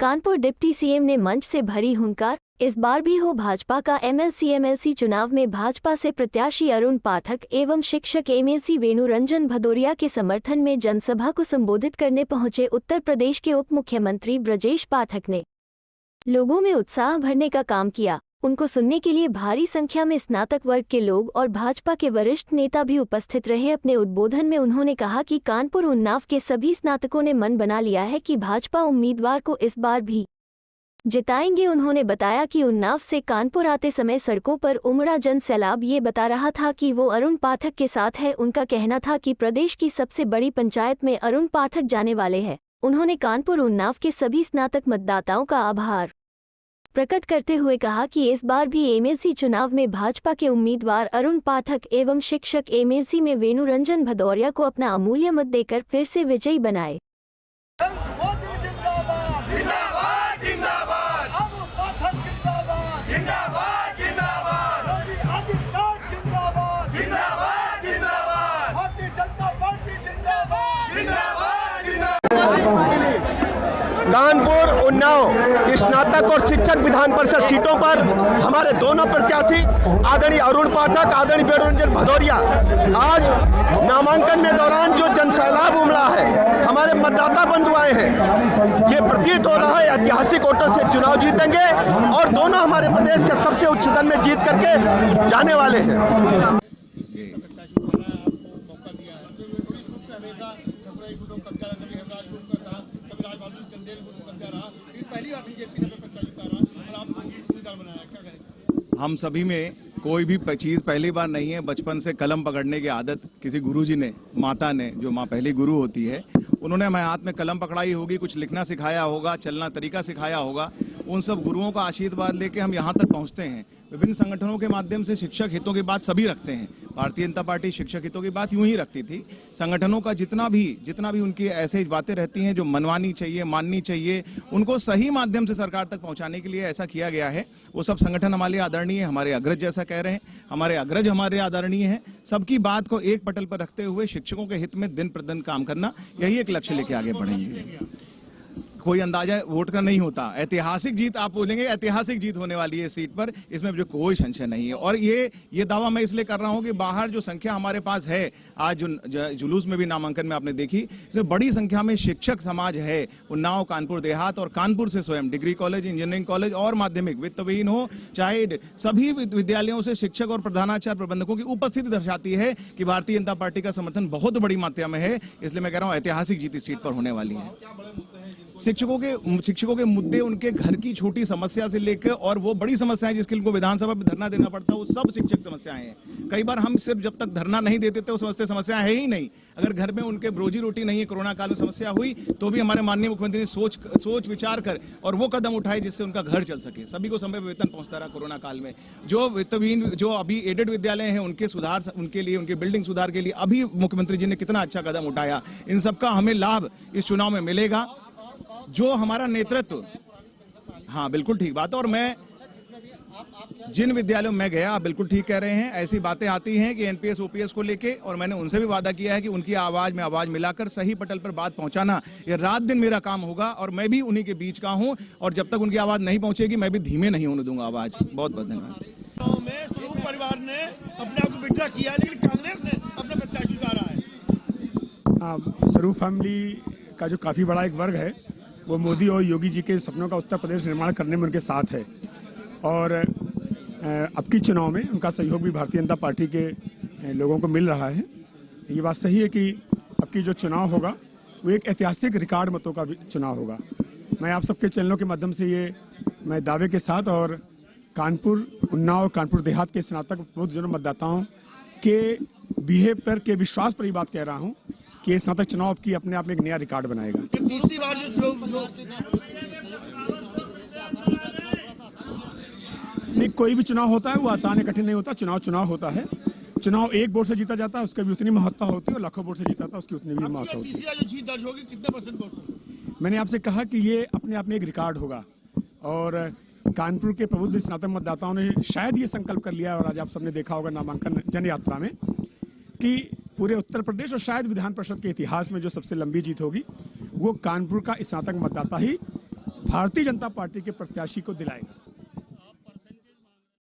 Kanpur deputy CM ने मंच से भरी हुंकार। इस बार भी हो भाजपा का एमएलसी चुनाव में भाजपा से प्रत्याशी अरुण पाठक एवं शिक्षक एमएलसी वेणु रंजन भदौरिया के समर्थन में जनसभा को संबोधित करने पहुंचे उत्तर प्रदेश के उप मुख्यमंत्री ब्रजेश पाठक ने लोगों में उत्साह भरने का काम किया। उनको सुनने के लिए भारी संख्या में स्नातक वर्ग के लोग और भाजपा के वरिष्ठ नेता भी उपस्थित रहे। अपने उद्बोधन में उन्होंने कहा कि कानपुर उन्नाव के सभी स्नातकों ने मन बना लिया है कि भाजपा उम्मीदवार को इस बार भी जिताएंगे। उन्होंने बताया कि उन्नाव से कानपुर आते समय सड़कों पर उमड़ा जन सैलाब ये बता रहा था कि वो अरुण पाठक के साथ है। उनका कहना था कि प्रदेश की सबसे बड़ी पंचायत में अरुण पाठक जाने वाले हैं। उन्होंने कानपुर उन्नाव के सभी स्नातक मतदाताओं का आभार प्रकट करते हुए कहा कि इस बार भी एमएलसी चुनाव में भाजपा के उम्मीदवार अरुण पाठक एवं शिक्षक एमएलसी में वेणु रंजन भदौरिया को अपना अमूल्य मत देकर फिर से विजयी बनाए। कानपुर उन्नाव स्नातक और शिक्षक विधान परिषद सीटों पर हमारे दोनों प्रत्याशी आदरणीय अरुण पाठक आदरणीय वेणु रंजन भदौरिया आज नामांकन में दौरान जो जनसैलाब उमड़ा है, हमारे मतदाता बंधु आए हैं, ये प्रतीत हो रहा है ऐतिहासिक वोटों से चुनाव जीतेंगे और दोनों हमारे प्रदेश के सबसे उच्च सदन में जीत करके जाने वाले हैं। हम सभी में कोई भी चीज़ पहली बार नहीं है। बचपन से कलम पकड़ने की आदत किसी गुरुजी ने, माता ने, जो माँ पहली गुरु होती है, उन्होंने हमारे हाथ में कलम पकड़ाई होगी, कुछ लिखना सिखाया होगा, चलना तरीका सिखाया होगा। उन सब गुरुओं का आशीर्वाद लेके हम यहाँ तक पहुँचते हैं। विभिन्न संगठनों के माध्यम से शिक्षक हितों की बात सभी रखते हैं। भारतीय जनता पार्टी शिक्षक हितों की बात यूं ही रखती थी। संगठनों का जितना भी उनकी ऐसे बातें रहती हैं जो मनवानी चाहिए, माननी चाहिए, उनको सही माध्यम से सरकार तक पहुंचाने के लिए ऐसा किया गया है। वो सब संगठन हमारे आदरणीय, हमारे अग्रज जैसा कह रहे हैं, हमारे अग्रज हमारे आदरणीय हैं। सबकी बात को एक पटल पर रखते हुए शिक्षकों के हित में दिन प्रतिदिन काम करना, यही एक लक्ष्य लेके आगे बढ़ेंगे। कोई अंदाजा वोट का नहीं होता। ऐतिहासिक जीत आप बोलेंगे, ऐतिहासिक जीत होने वाली है सीट पर, इसमें जो कोई संशय नहीं है। और ये दावा मैं इसलिए कर रहा हूं कि बाहर जो संख्या हमारे पास है, आज जो जुलूस में भी नामांकन में आपने देखी, इसमें बड़ी संख्या में शिक्षक समाज है। उन्नाव, कानपुर देहात और कानपुर से स्वयं डिग्री कॉलेज, इंजीनियरिंग कॉलेज और माध्यमिक वित्तविहीन हो चाहे सभी विद्यालयों से शिक्षक और प्रधानाचार्य प्रबंधकों की उपस्थिति दर्शाती है कि भारतीय जनता पार्टी का समर्थन बहुत बड़ी मात्रा में है। इसलिए मैं कह रहा हूं ऐतिहासिक जीत इस सीट पर होने वाली है। शिक्षकों के मुद्दे, उनके घर की छोटी समस्या से लेकर और वो बड़ी समस्याएं जिसके लिए उनको विधानसभा में धरना देना पड़ता है, वो सब शिक्षक समस्याएं हैं। कई बार हम सिर्फ जब तक धरना नहीं देते थे वो समझते समस्या है ही नहीं। अगर घर में उनके रोजी रोटी नहीं है, कोरोना काल में समस्या हुई, तो भी हमारे माननीय मुख्यमंत्री ने सोच विचार कर और वो कदम उठाए जिससे उनका घर चल सके। सभी को समय पर वेतन पहुंचता रहा कोरोना काल में। जो वित्तहीन, जो अभी एडेड विद्यालय हैं, उनके सुधार, उनके लिए, उनके बिल्डिंग सुधार के लिए अभी मुख्यमंत्री जी ने कितना अच्छा कदम उठाया। इन सबका हमें लाभ इस चुनाव में मिलेगा। जो हमारा नेतृत्व, हाँ बिल्कुल ठीक बात है। और मैं जिन विद्यालयों में गया, आप बिल्कुल ठीक कह रहे हैं, ऐसी बातें आती हैं कि एनपीएस ओपीएस को लेके, और मैंने उनसे भी वादा किया है कि उनकी आवाज में आवाज मिलाकर सही पटल पर बात पहुंचाना, ये रात दिन मेरा काम होगा। और मैं भी उन्हीं के बीच का हूं और जब तक उनकी आवाज नहीं पहुंचेगी मैं भी धीमे नहीं होने दूंगा आवाज। बहुत बहुत धन्यवाद। स्वरूप परिवार ने अपने आप को विड्रॉ किया, लेकिन कांग्रेस ने अपना प्रत्याशी उतारा है। स्वरूप फैमिली का जो काफी बड़ा एक वर्ग है, वो मोदी और योगी जी के सपनों का उत्तर प्रदेश निर्माण करने में उनके साथ है। और अब की चुनाव में उनका सहयोग भी भारतीय जनता पार्टी के लोगों को मिल रहा है। ये बात सही है कि अब की जो चुनाव होगा वो एक ऐतिहासिक रिकॉर्ड मतों का चुनाव होगा। मैं आप सबके चैनलों के माध्यम से ये मैं दावे के साथ और कानपुर, उन्नाव और कानपुर देहात के स्नातक जनों मतदाताओं के बिहेव पर, के विश्वास पर ये बात कह रहा हूँ कि स्नातक चुनाव की अपने आप में एक नया रिकॉर्ड बनाएगा। दूसरी बार नहीं, कोई भी चुनाव होता है वो आसान है, कठिन नहीं होता। चुनाव होता है। चुनाव एक वोट से जीता जाता है, उसका भी उतनी महत्ता होती है, और लाखों वोट से जीता था उसकी उतनी भी महत्ता होती है। तीसरा जो जीत दर्ज होगी, कितने % वोट? मैंने आपसे कहा कि ये अपने आप में एक रिकॉर्ड होगा। और कानपुर के प्रबुद्ध स्नातक मतदाताओं ने शायद ये संकल्प कर लिया, और आज आप सबने देखा होगा नामांकन जन यात्रा में, कि पूरे उत्तर प्रदेश और शायद विधान परिषद के इतिहास में जो सबसे लंबी जीत होगी वो कानपुर का स्नातक मतदाता ही भारतीय जनता पार्टी के प्रत्याशी को दिलाएगा।